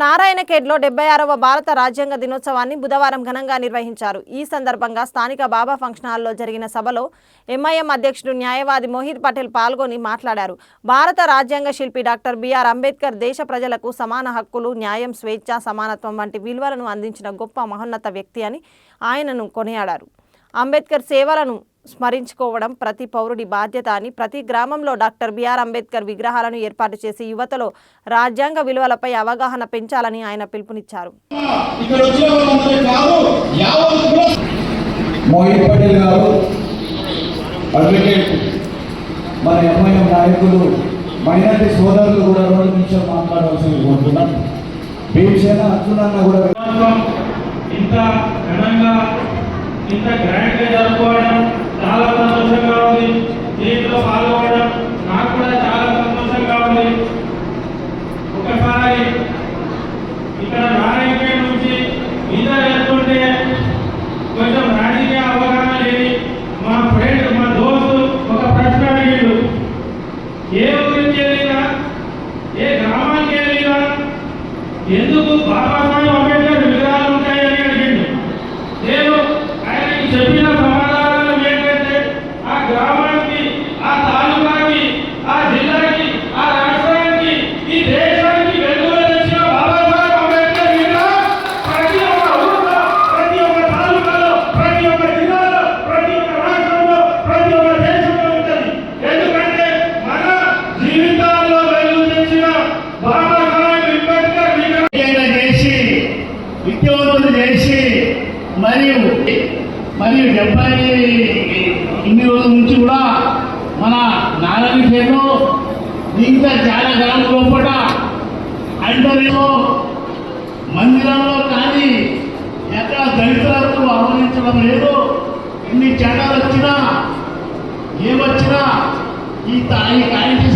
నారాయణఖేడ్లో 76వ భారత రాజ్యాంగ దినోత్సవాన్ని బుధవారం ఘనంగా నిర్వహించారు. ఈ సందర్భంగా స్థానిక బాబా ఫంక్షన్ హాల్లో జరిగిన సభలో ఎంఐఎం అధ్యక్షుడు న్యాయవాది మోహిత్ పటేల్ పాల్గొని మాట్లాడారు. భారత రాజ్యాంగ శిల్పి డాక్టర్ బిఆర్ అంబేద్కర్ దేశ ప్రజలకు సమాన హక్కులు, న్యాయం, స్వేచ్ఛ, సమానత్వం వంటి విలువలను అందించిన గొప్ప మహోన్నత వ్యక్తి అని ఆయనను కొనియాడారు. అంబేద్కర్ సేవలను స్మరించుకోవడం ప్రతి పౌరుడి బాధ్యత అని, ప్రతి గ్రామంలో డాక్టర్ బిఆర్ అంబేద్కర్ విగ్రహాలను ఏర్పాటు చేసి యువతలో రాజ్యాంగ విలువలపై అవగాహన పెంచాలని ఆయన పిలుపునిచ్చారు. మోహిత్ పటేల్ గారు, అడ్వకేట్, మన ఎంఐఎం నాయకులు, మైనారిటీ సోదరులు కూడా 2 నిమిషాలు మాట్లాడవలసింది కోరుతున్నాం. భీమసేన అర్జునన్న కూడా ఇంత ఘనంగా ఇంత గ్రాండ్ గా జరుపుకోవడం చాలా సంతోషంగా ఉంది. దీంట్లో పాల్గొనడం నాకు కూడా చాలా సంతోషంగా ఉంది. ఒకసారి ఇక్కడ నారాయణఖేడ్ నుంచి మీద వెళ్తుంటే కొంచెం రాజకీయ అవగాహన లేని మా ఫ్రెండ్, మా దోస్తు ఒక ప్రశ్న అడిగాడు. ఏ ఊరికి వెళ్ళినా, ఏ గ్రామానికి వెళ్ళినా ఎందుకు బాబాసాహెబ్ అంబేద్కర్ విగ్రహాలు ఉంటాయని అడిగిండు. నేను ఆయనకి చెప్పిన సమాధానం ఏంటంటే ఆ గ్రామానికి, ఆ తాలూకాకి, ఆ జిల్లాకి, ఆ రాష్ట్రానికి, ఈ దేశానికి వెలుగులు తెచ్చిన బాబాసాహెబ్ అంబేద్కర్ విగ్రహం ప్రతి ఒక్క ఊరిలో, ప్రతి ఒక్క తాలూకాలో, ప్రతి ఒక్క జిల్లాలో, ప్రతి ఒక్క రాష్ట్రంలో, ప్రతి ఒక్క దేశంలో ఉంటుంది. ఎందుకంటే మన జీవితాల్లో వెలుగు తెచ్చిన బాబాసాహెబ్ అంబేద్కర్ విగ్రహం చేసి విద్యావంతులు చేసి మరియు 70 ఇన్ని రోజుల నుంచి కూడా మన నారాయణఖేడ్లో ఇంకా చాలా గ్రామం లోపల అంటలో మందిరంలో కానీ ఎక్కడ దళితులకు ఆహ్వానించడం లేదు. ఎన్ని చట్టాలు వచ్చినా ఏమొచ్చినా ఈ కాయింటి